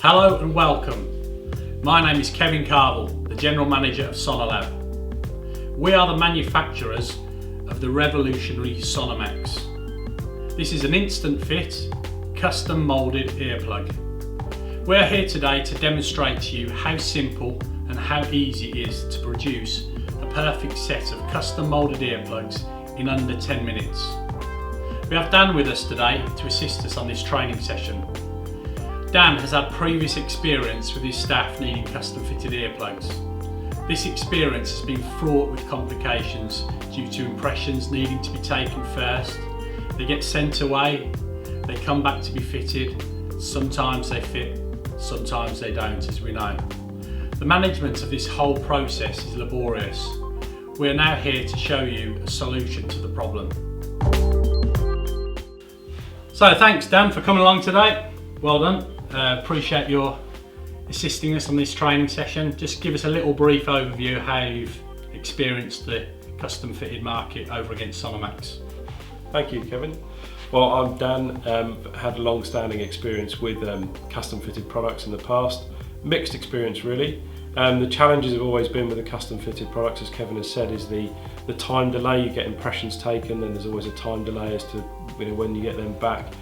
Hello and welcome. My name is Kevin Carville, the General Manager of Sonolab. We are the manufacturers of the revolutionary Sonomax. This is an instant fit, custom moulded earplug. We're here today to demonstrate to you how simple and how easy it is to produce a perfect set of custom moulded earplugs in under 10 minutes. We have Dan with us today to assist us on this training session. Dan has had previous experience with his staff needing custom fitted earplugs. This experience has been fraught with complications due to impressions needing to be taken first. They get sent away, they come back to be fitted, sometimes they fit, sometimes they don't, as we know. The management of this whole process is laborious. We are now here to show you a solution to the problem. So thanks Dan for coming along today. Well done. Appreciate your assisting us on this training session. Just give us a little brief overview of how you've experienced the custom fitted market over against Sonomax. Thank you, Kevin. Well, I'm Dan, had a long-standing experience with custom fitted products in the past. Mixed experience really. The challenges have always been with the custom fitted products, as Kevin has said, is the time delay. You get impressions taken and there's always a time delay as to when you get them back.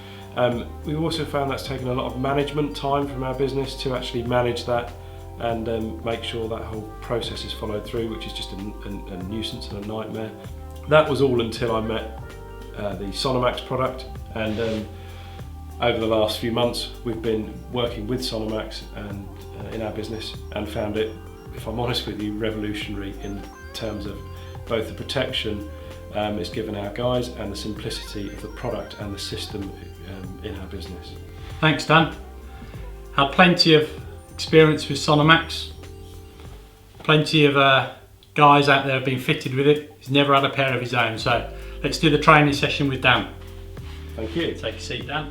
We've also found that's taken a lot of management time from our business to actually manage that and make sure that whole process is followed through, which is just a nuisance and a nightmare. That was all until I met the Sonomax product, and over the last few months we've been working with Sonomax and in our business and found it, if I'm honest with you, revolutionary in terms of both the protection it's given our guys and the simplicity of the product and the system in our business. Thanks Dan. Had plenty of experience with Sonomax. Plenty of guys out there have been fitted with it. He's never had a pair of his own, so let's do the training session with Dan. Thank you. Take a seat, Dan.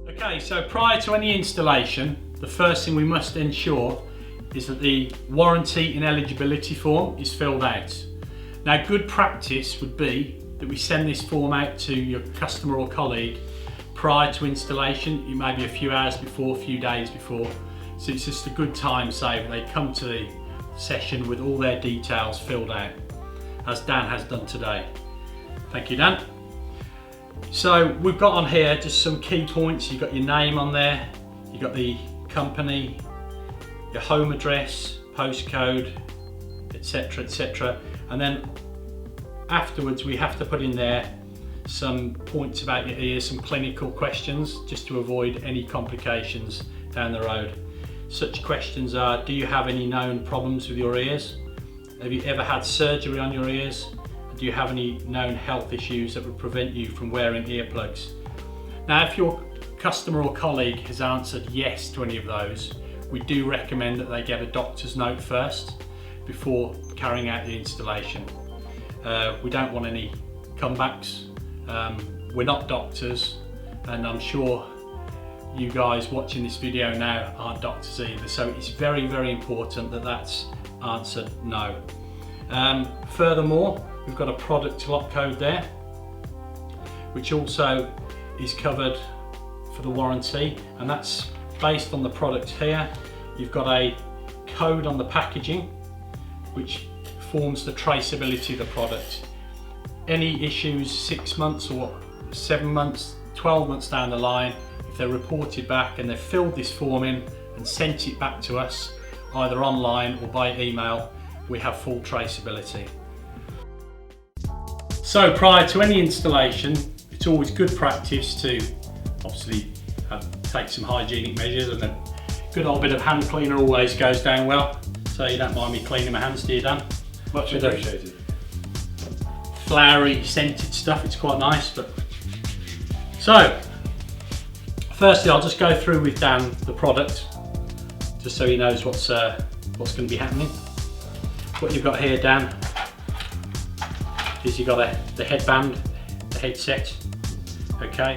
Okay, so prior to any installation, the first thing we must ensure is that the warranty and eligibility form is filled out. Now, good practice would be that we send this form out to your customer or colleague prior to installation. It may be a few hours before, a few days before, so it's just a good time save. They come to the session with all their details filled out, as Dan has done today. Thank you, Dan. So we've got on here just some key points. You've got your name on there, you've got the company, your home address, postcode, etc, etc, and then afterwards we have to put in there some points about your ears, some clinical questions, just to avoid any complications down the road. Such questions are: do you have any known problems with your ears? Have you ever had surgery on your ears? Do you have any known health issues that would prevent you from wearing earplugs? Now, if your customer or colleague has answered yes to any of those, we do recommend that they get a doctor's note first before carrying out the installation. We don't want any comebacks. We're not doctors, and I'm sure you guys watching this video now aren't doctors either, so it's very, very important that that's answered no. Furthermore, we've got a product lock code there, which also is covered for the warranty, and that's based on the product here. You've got a code on the packaging which forms the traceability of the product. Any issues 6 months or 7 months, 12 months down the line, if they're reported back and they've filled this form in and sent it back to us, either online or by email, we have full traceability. So prior to any installation, it's always good practice to obviously take some hygienic measures, and a good old bit of hand cleaner always goes down well. So you don't mind me cleaning my hands, do you, Dan? Much appreciated. Flowery scented stuff, it's quite nice. But so firstly, I'll just go through with Dan the product, just so he knows what's going to be happening. What you've got here, Dan, is you've got the headband, the headset. Okay,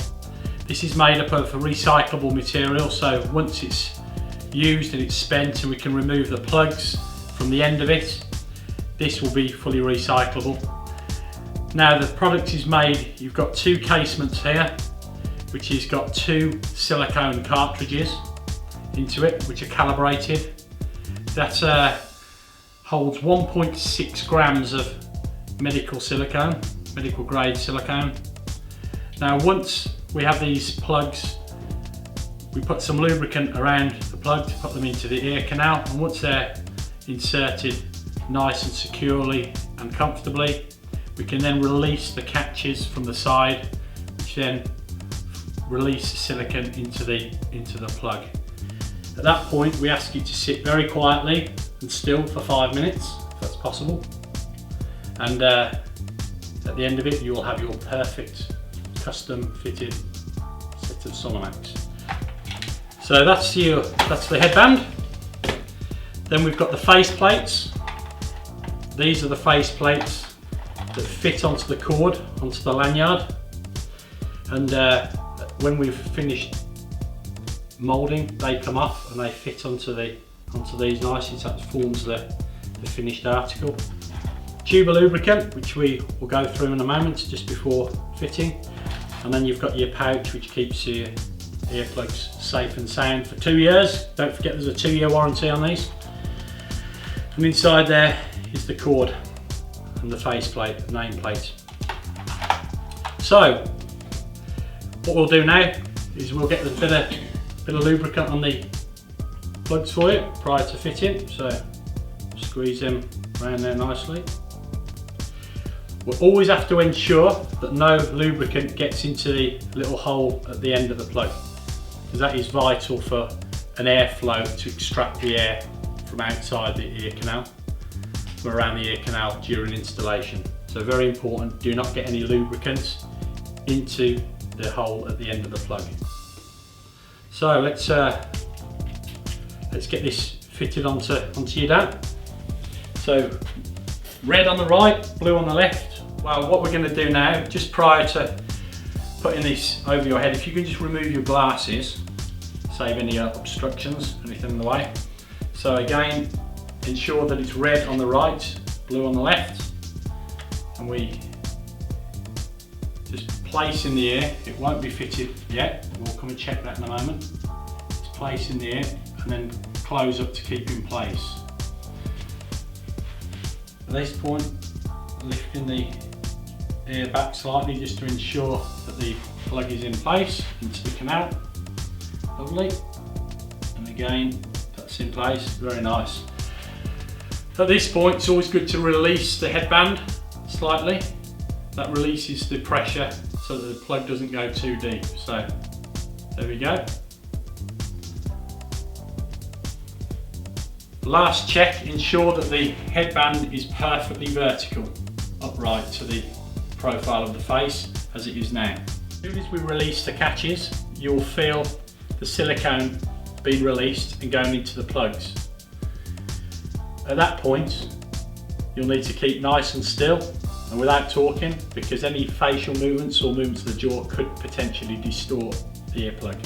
this is made up of a recyclable material, so once it's used and it's spent and we can remove the plugs from the end of it, this will be fully recyclable. Now the product is made, you've got two casements here, which has got two silicone cartridges. into it, which are calibrated. That holds 1.6 grams of medical silicone, medical grade silicone. Now once we have these plugs, we put some lubricant around the plug to put them into the ear canal, and once they're inserted nice and securely and comfortably, we can then release the catches from the side, which then release the silicone into the plug. At that point we ask you to sit very quietly and still for 5 minutes, if that's possible, and at the end of it you will have your perfect custom fitted set of Sonomax. So that's the headband. Then we've got the face plates. These are the face plates that fit onto the cord, onto the lanyard, and when we've finished moulding, they come off and they fit onto these nicely, so that forms the finished article. Tube of lubricant, which we will go through in a moment just before fitting, and then you've got your pouch which keeps your earplugs safe and sound for 2 years. Don't forget there's a 2-year warranty on these. And inside there is the cord and the faceplate, the nameplate. So what we'll do now is we'll get a bit of lubricant on the plugs for you prior to fitting. So squeeze them around there nicely. We'll always have to ensure that no lubricant gets into the little hole at the end of the plug, because that is vital for an airflow to extract the air from outside the ear canal, from around the ear canal during installation. So very important, do not get any lubricants into the hole at the end of the plug. So let's get this fitted onto your Dan. So red on the right, blue on the left. Well, what we're going to do now, just prior to putting this over your head, if you can just remove your glasses, save any obstructions, anything in the way. So again, ensure that it's red on the right, blue on the left, and we just place in the ear. It won't be fitted yet, we'll come and check that in a moment. Just place in the ear and then close up to keep in place. At this point, lifting the ear back slightly just to ensure that the plug is in place into the canal. Lovely. And again, that's in place, very nice. At this point, it's always good to release the headband slightly. That releases the pressure so that the plug doesn't go too deep. So there we go. Last check, ensure that the headband is perfectly vertical, upright to the profile of the face as it is now. As soon as we release the catches, you'll feel the silicone being released and going into the plugs. At that point, you'll need to keep nice and still and without talking, because any facial movements or movements of the jaw could potentially distort the earplug.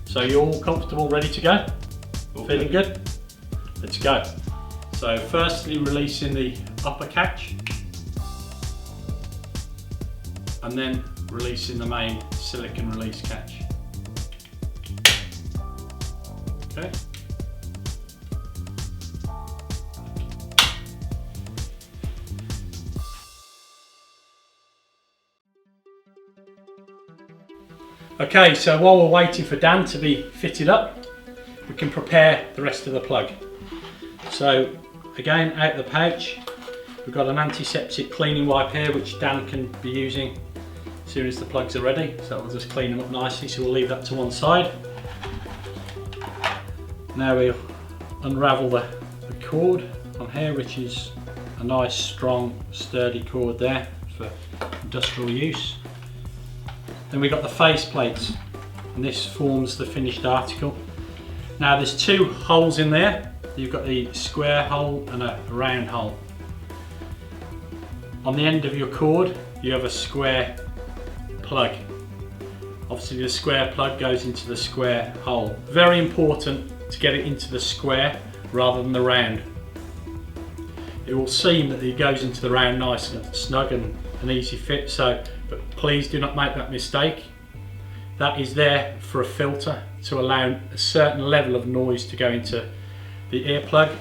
So you're all comfortable, ready to go? All feeling good? Let's go. So firstly, releasing the upper catch, and then releasing the main silicone release catch. Okay. Okay, so while we're waiting for Dan to be fitted up, we can prepare the rest of the plug. So again, out of the pouch, we've got an antiseptic cleaning wipe here, which Dan can be using as soon as the plugs are ready. So we'll just clean them up nicely, so we'll leave that to one side. Now we'll unravel the cord on here, which is a nice, strong, sturdy cord there for industrial use. Then we've got the face plates, and this forms the finished article. Now there's two holes in there. You've got the square hole and a round hole. On the end of your cord, you have a square plug. Obviously the square plug goes into the square hole. Very important to get it into the square rather than the round. It will seem that it goes into the round nice and snug and an easy fit, but please do not make that mistake. That is there for a filter to allow a certain level of noise to go into the earplug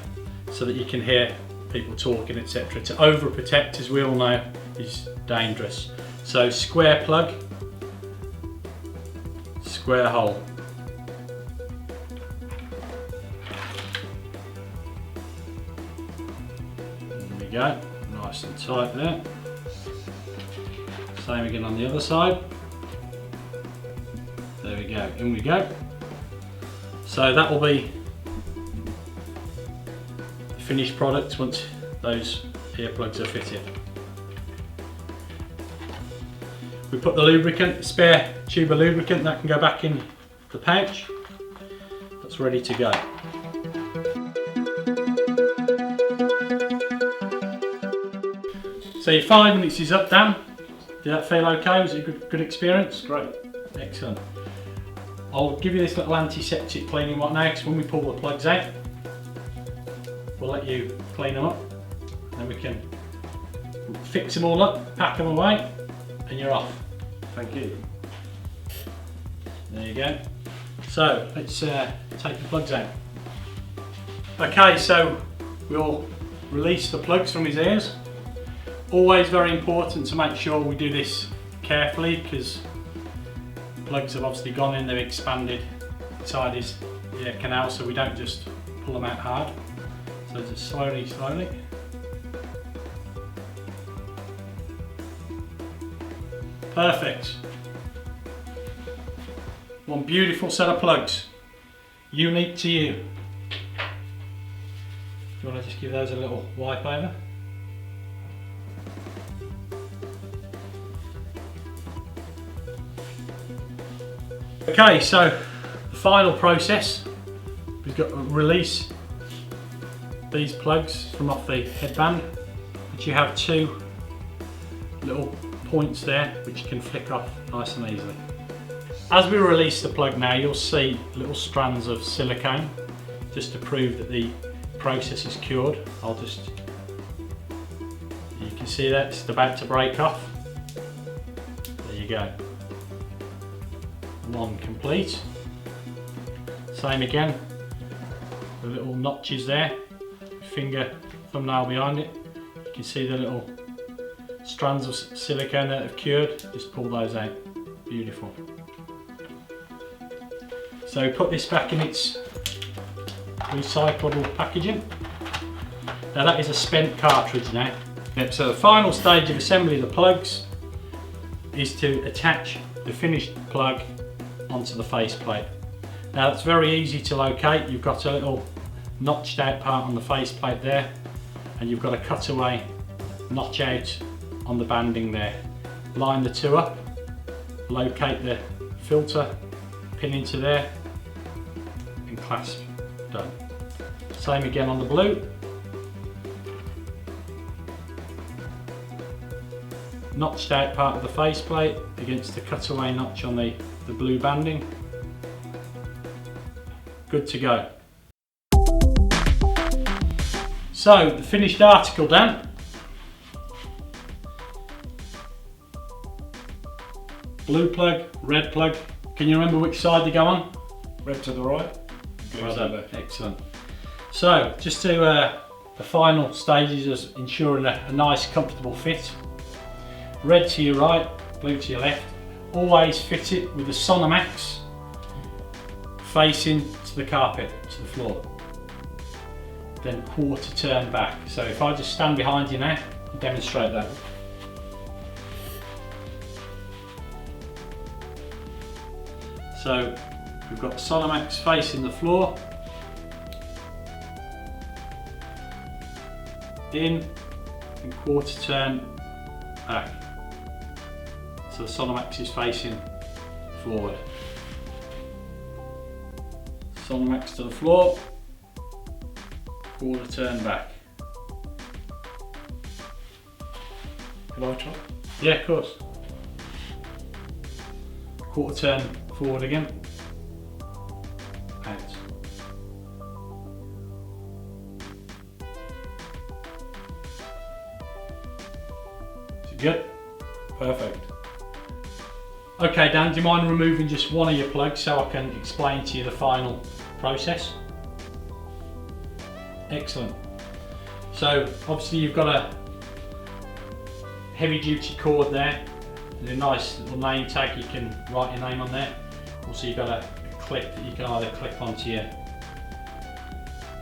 so that you can hear people talking, etc. To overprotect, as we all know, is dangerous. So square plug, square hole. There we go, nice and tight there. Same again on the other side. There we go, in we go. So that will be the finished product once those earplugs are fitted. We put the lubricant, spare tube of lubricant, that can go back in the pouch. That's ready to go. So your 5 minutes is up, Dan. Did that feel okay? Was it a good experience? Great. Excellent. I'll give you this little antiseptic cleaning one now, because when we pull the plugs out, we'll let you clean them up. Then we can fix them all up, pack them away, and you're off. Thank you. There you go. So let's take the plugs out. Okay, so we'll release the plugs from his ears. Always very important to make sure we do this carefully, because the plugs have obviously gone in, they've expanded inside his ear canal, so we don't just pull them out hard. So just slowly. Perfect. One beautiful set of plugs, unique to you. Do you want to just give those a little wipe over? Okay, so the final process, we've got to release these plugs from off the headband, which you have 2 little points there which you can flick off nice and easily. As we release the plug now, you'll see little strands of silicone, just to prove that the process is cured. You can see that it's about to break off. There you go. One complete. Same again, the little notches there, finger, thumbnail behind it. You can see the little strands of silicone that have cured. Just pull those out. Beautiful. So put this back in its recyclable packaging. Now that is a spent cartridge now. So the final stage of assembly of the plugs is to attach the finished plug onto the faceplate. Now it's very easy to locate. You've got a little notched out part on the faceplate there, and you've got a cutaway notch out on the banding there. Line the 2 up, locate the filter, pin into there, and clasp. Done. Same again on the blue. Notched out part of the faceplate against the cutaway notch on the blue banding. Good to go. So the finished article, Dan. Blue plug, red plug. Can you remember which side they go on? Red to the right. Well done. Excellent. So just to the final stages of ensuring a nice comfortable fit. Red to your right, blue to your left. Always fit it with the Sonomax facing to the carpet, to the floor. Then quarter turn back. So if I just stand behind you now and demonstrate that. So we've got the Sonomax facing the floor. In and quarter turn back. So the Sonomax is facing forward. Sonomax to the floor, quarter turn back. Can I try? Yeah, of course. Quarter turn forward again. Out. Is it good? Perfect. Okay Dan, do you mind removing just one of your plugs so I can explain to you the final process? Excellent. So obviously you've got a heavy duty cord there and a nice little name tag, you can write your name on there. Also you've got a clip that you can either clip onto your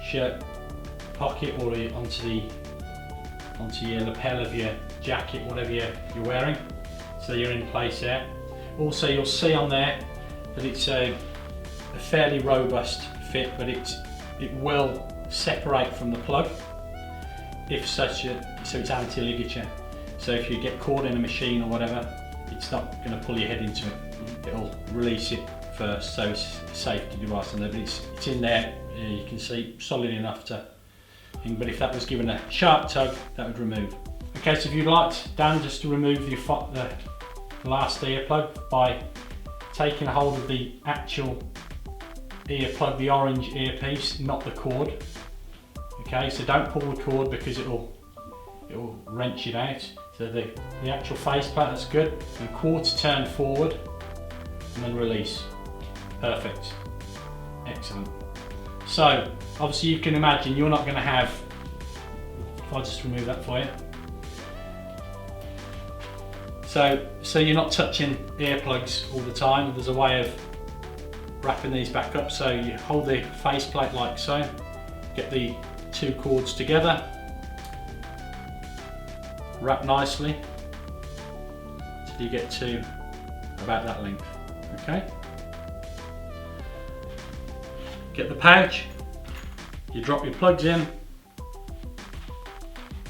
shirt pocket or onto your lapel of your jacket, whatever you're wearing, so you're in place there. Also you'll see on there that it's a fairly robust fit, but it will separate from the plug so it's anti-ligature. So if you get caught in a machine or whatever, it's not going to pull your head into it. It'll release it first, so it's a safety device on there, but it's in there, you can see, solid enough to, but if that was given a sharp tug, that would remove. Okay, so if you'd like, Dan, just to remove the last earplug by taking a hold of the actual earplug, the orange earpiece, not the cord. Okay, so don't pull the cord because it will wrench it out. So the actual faceplate, that's good. And quarter turn forward and then release. Perfect. Excellent. So obviously you can imagine you're not going to have, if I just remove that for you. So you're not touching earplugs all the time. There's a way of wrapping these back up. So you hold the faceplate like so, get the two cords together, wrap nicely till you get to about that length. Okay. Get the pouch, you drop your plugs in,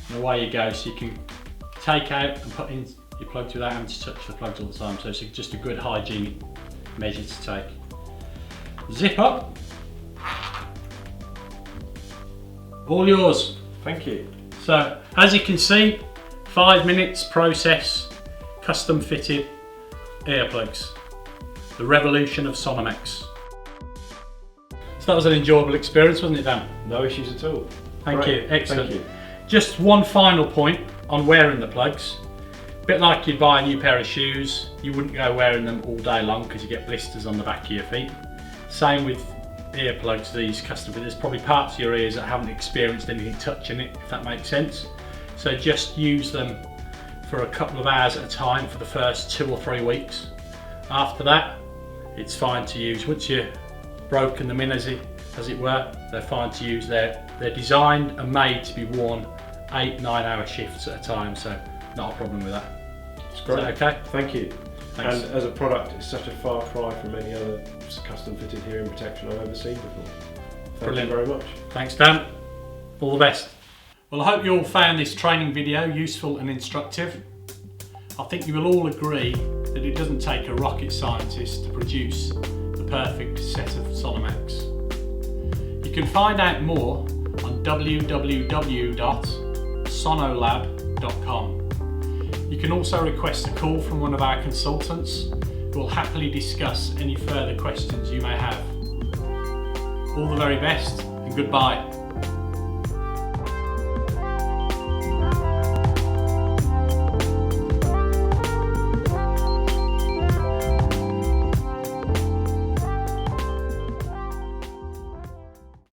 and away you go. So you can take out and put in your plugs without having to touch the plugs all the time. So it's just a good hygienic measure to take. Zip up. All yours. Thank you. So as you can see, 5 minutes process, custom fitted earplugs. The revolution of Sonomax. So that was an enjoyable experience, wasn't it, Dan? No issues at all. Thank you, excellent. Thank you. Just one final point on wearing the plugs. A bit like you'd buy a new pair of shoes, you wouldn't go wearing them all day long because you get blisters on the back of your feet. Same with earplugs, these custom fit. There's probably parts of your ears that haven't experienced anything touching it, if that makes sense. So just use them for a couple of hours at a time for the first 2 or 3 weeks. After that, it's fine to use. Once you've broken them in, as it were, they're fine to use. They're designed and made to be worn 8-9 hour shifts at a time, so not a problem with that. It's great. Is that okay? Thank you. Thanks. And as a product, it's such a far cry from any other custom fitted hearing protection I've ever seen before. Thank you very much. Thanks, Dan. All the best. Well, I hope you all found this training video useful and instructive. I think you will all agree that it doesn't take a rocket scientist to produce the perfect set of Sonomax. You can find out more on www.sonolab.com. You can also request a call from one of our consultants who will happily discuss any further questions you may have. All the very best and goodbye.